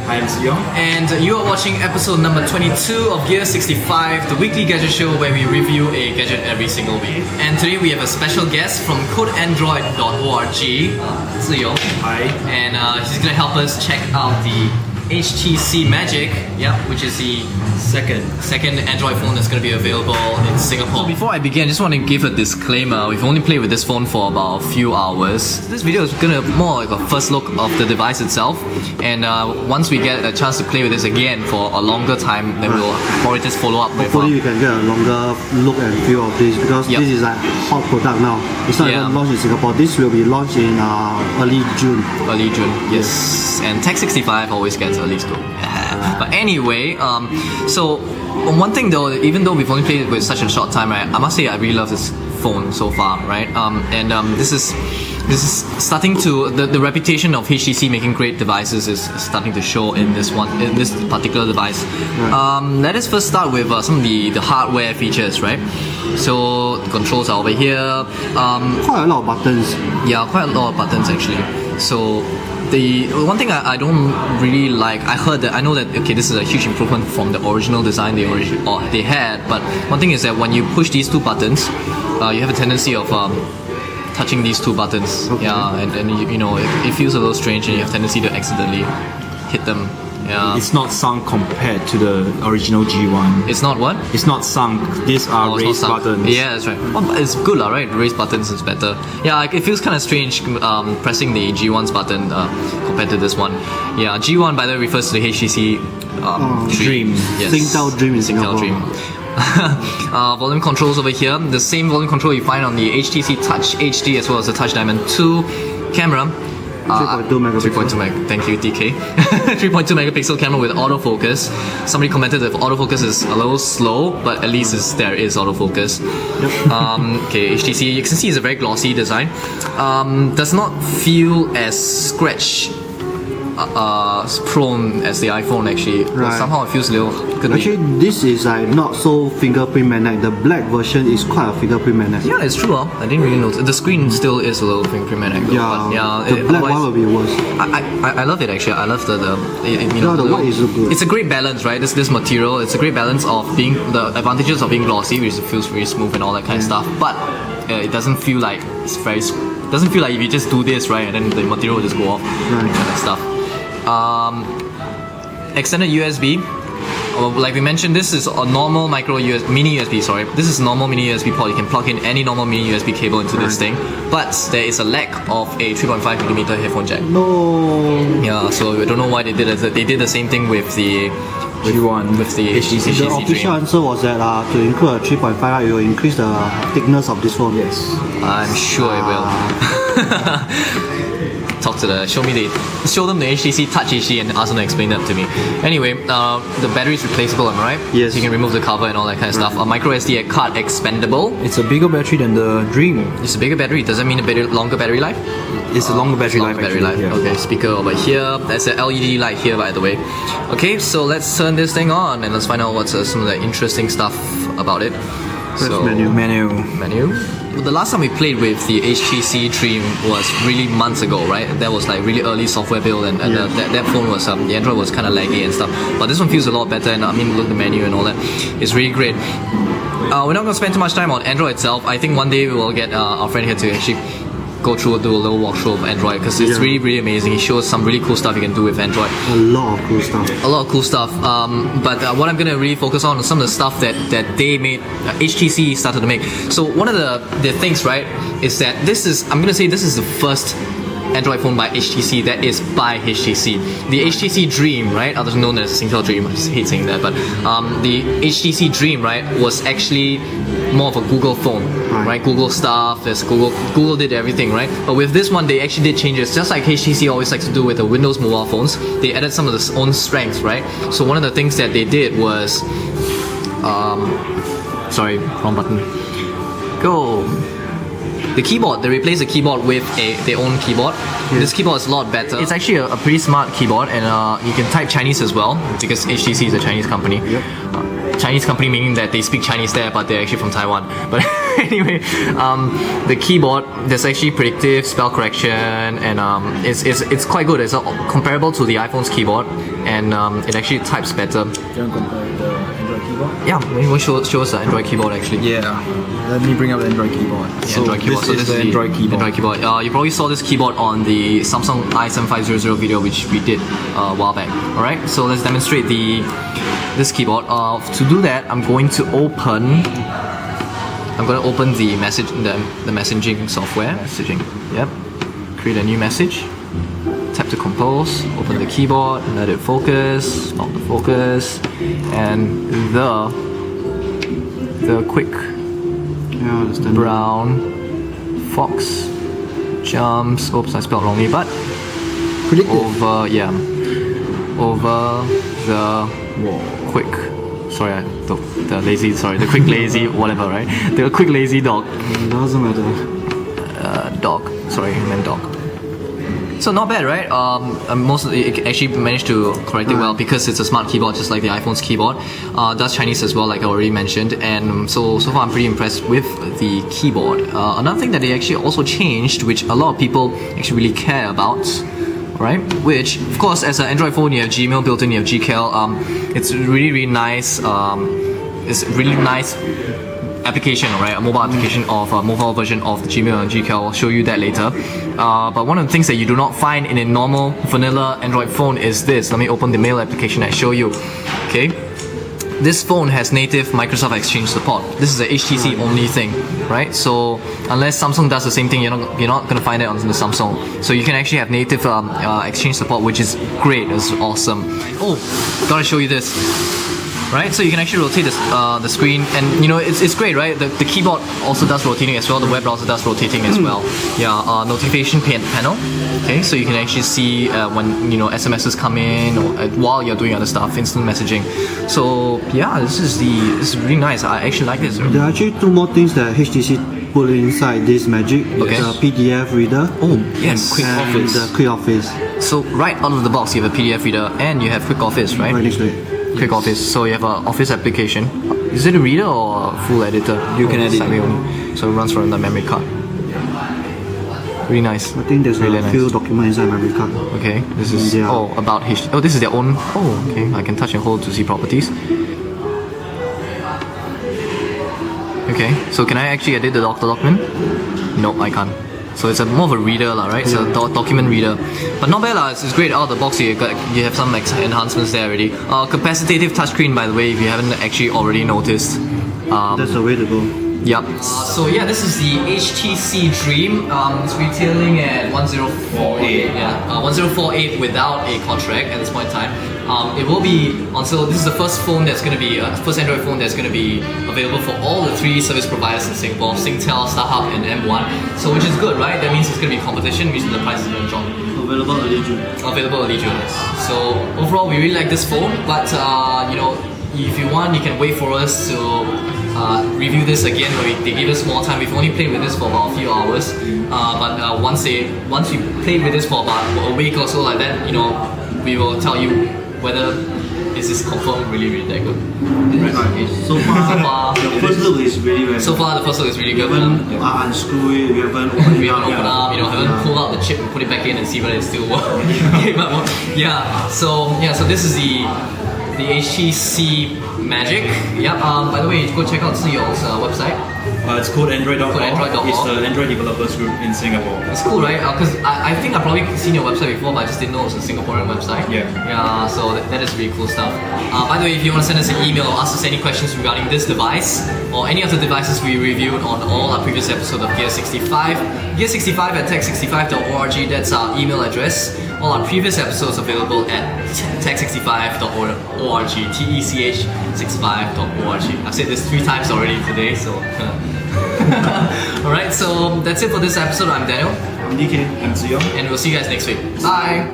Hi, I'm Sion. And you are watching episode number 22 of Gear65, the weekly gadget show where we review a gadget every single week. And today we have a special guest from codeandroid.org, Ziyong. Hi. And he's gonna help us check out the HTC Magic, which is the second Android phone that's going to be available in Singapore. So before I begin, I just want to give a disclaimer. We've only played with this phone for about a few hours. This video is going to more like a first look of the device itself, and once we get a chance to play with this again for a longer time, then we'll probably just follow up with. Hopefully you can get a longer look and feel of this, because this is a hot product now. It's not even launched in Singapore. This will be launched in early June. Early June, yes. And Tech65 always gets early scope. But anyway, so one thing though, even though we've only played it with such a short time, right, I must say I really love this phone so far, right? This is starting to the reputation of HTC making great devices is starting to show in this particular device. Let us first start with some of the hardware features, right? So the controls are over here. Quite a lot of buttons. Yeah, quite a lot of buttons actually. So the one thing I don't really like, I know that okay, this is a huge improvement from the original design they had, but one thing is that when you push these two buttons, you have a tendency of touching these two buttons. Okay. Yeah, and you know it feels a little strange, and you have a tendency to accidentally hit them. Yeah. It's not sunk compared to the original G1. It's not what? It's not sunk. These are raised buttons. Yeah, that's right. Well, it's good, right? Raised buttons is better. Yeah, it feels kind of strange pressing the G1's button compared to this one. Yeah, G1 by the way refers to the HTC Dream. Yes. Singtel Dream in Singapore. Dream. Volume controls over here. The same volume control you find on the HTC Touch HD as well as the Touch Diamond 2 camera. 3.2 megapixel. 3.2 thank you, DK. 3.2 megapixel camera with autofocus. Somebody commented that autofocus is a little slow, but at least there is autofocus. Yep. Okay, HTC, you can see it's a very glossy design. Does not feel as scratch prone as the iPhone actually. Right. Somehow it feels a little. Actually, this is like not so fingerprint magnet. The black version is quite a fingerprint magnet. Yeah, it's true. I didn't really notice. The screen still is a little fingerprint magnet. Yeah, but yeah. The black one will be worse. I love it actually. I love the white is so good. It's a great balance, right? This material. It's a great balance of being the advantages of being glossy, which feels very smooth and all that kind of stuff. But it doesn't feel like it's very. Doesn't feel like if you just do this right, and then the material will just go off, kind of stuff. Extended USB. Like we mentioned, this is a normal mini USB. Sorry, this is normal mini USB port. You can plug in any normal mini USB cable into this thing, but there is a lack of a 3.5mm headphone jack. No. Yeah, so I don't know why they did it. They did the same thing with the G1 with the HTC The official answer was that to include a 3.5, it will increase the thickness of this phone. Yes. I'm sure it will. Talk to show them the HTC Touch HD and ask them to explain that to me. Anyway, the battery is replaceable, am I right? Yes. So you can remove the cover and all that kind of stuff. A micro SD card expandable. It's a bigger battery than the Dream. It's a bigger battery. Does that mean a longer battery life? It's a longer battery life. Yeah. Okay, speaker over here. There's an LED light here, by the way. Okay, so let's turn this thing on and let's find out what's some of the interesting stuff about it. Menu. The last time we played with the HTC Dream was really months ago, right? That was like really early software build, and that phone was the Android was kind of laggy and stuff. But this one feels a lot better, and I mean, look, the menu and all that is really great. We're not going to spend too much time on Android itself. I think one day we will get our friend here to actually do a little walkthrough of Android, because it's really, really amazing. He shows some really cool stuff you can do with Android. A lot of cool stuff. But what I'm going to really focus on is some of the stuff that they made, HTC started to make. So one of the things, right, is that I'm going to say this is the first Android phone by HTC that is by HTC. The HTC Dream, right, otherwise known as Singtel Dream, I just hate saying that, but the HTC Dream, right, was actually more of a Google phone, right? Google stuff, Google did everything, right? But with this one, they actually did changes, just like HTC always likes to do with the Windows mobile phones. They added some of their own strengths, right? So one of the things that they did was, sorry, wrong button. Go. the keyboard, they replaced the keyboard with their own keyboard. This keyboard is a lot better. It's actually a pretty smart keyboard, and you can type Chinese as well because HTC is a Chinese company. Chinese company meaning that they speak Chinese there, but they're actually from Taiwan. But anyway, the keyboard, there's actually predictive spell correction, and it's quite good. It's comparable to the iPhone's keyboard, and it actually types better. Do you want to compare the Android keyboard? Yeah, maybe we'll show us the Android keyboard actually. Yeah. Let me bring up the Android keyboard. This is the Android keyboard. You probably saw this keyboard on the Samsung i7500 video which we did a while back. Alright, so let's demonstrate this keyboard. To do that, I'm going to open the messaging software. Yep. Create a new message. Tap to compose. Open the keyboard. Let it focus. Stop the focus. And the quick brown fox jumps. Oops, I spelled wrongly. But over the quick. Sorry, the quick lazy whatever, right? The quick lazy dog. Doesn't matter. Dog. Sorry, I meant dog. So not bad, right? It actually managed to correct it well because it's a smart keyboard, just like the iPhone's keyboard. Does Chinese as well, like I already mentioned, and so far I'm pretty impressed with the keyboard. Another thing that they actually also changed, which a lot of people actually really care about, right? Which, of course, as an Android phone, you have Gmail built in, you have GCal. It's really nice. It's really nice application, right? A mobile application of a mobile version of the Gmail and GCal. I'll show you that later. But one of the things that you do not find in a normal vanilla Android phone is this. Let me open the mail application and show you. Okay. This phone has native Microsoft Exchange support. This is a HTC only thing, right? So unless Samsung does the same thing, you're not gonna find it on the Samsung. So you can actually have native Exchange support, which is great. It's awesome. Oh, gotta show you this. Right, so you can actually rotate the screen, and it's great, right? The keyboard also does rotating as well. The web browser does rotating as well. Yeah, notification panel. Okay, so you can actually see when SMSs come in or while you're doing other stuff, instant messaging. So yeah, this is really nice. I actually like this. There are actually two more things that HTC put inside this magic. Okay. It's a PDF reader. Oh yes, Quick Office. The Quick Office. So right out of the box, you have a PDF reader and you have Quick Office, right? Right next to it. Quick Office. So you have an Office application. Is it a reader or a full editor? You can edit. So it runs from the memory card. Really nice. I think there's really a few documents inside memory card. Okay, this is about HTC. Oh, this is their own. Oh, okay. I can touch and hold to see properties. Okay, so can I actually edit the document? No, I can't. So it's more of a reader, right? It's a document reader. But not bad, it's great out of the box. You have some enhancements there already. Capacitive touchscreen, by the way, if you haven't actually already noticed. That's the way to go. Yep. So yeah, this is the HTC Dream. It's retailing at 1048. Yeah, 1048 without a contract at this point in time. It will be until this is the first phone that's going to be first Android phone that's going to be available for all the 3 service providers in Singapore: Singtel, StarHub, and M1. So which is good, right? That means it's going to be competition, which means the price is going to drop. Available early June. Available early June. So overall, we really like this phone, but if you want, you can wait for us to review this again when they give us more time. We've only played with this for about a few hours, but once we played with this for about a week or so like that, we will tell you whether is this confirmed really that good. Right. So far, the first look is really very good. So far, the first look is really good. We haven't unscrew it, we haven't opened it up, haven't pulled out the chip and put it back in and see whether it still works. So this is the HTC Magic. Yep. By the way, go check out Sion's website. It's called Android.org. Android.org. It's the Android developers group in Singapore. It's cool, right? Because I think I've probably seen your website before, but I just didn't know it was a Singaporean website. Yeah. Yeah. So that is really cool stuff. By the way, if you want to send us an email or ask us any questions regarding this device or any of the devices we reviewed on all our previous episodes of Gear65, gear65@tech65.org. That's our email address. All our previous episodes available at tech65.org. TECH65.org. I've said this 3 times already today, so. Alright, so that's it for this episode. I'm Daniel. I'm DK. I'm Sion. And we'll see you guys next week. Bye!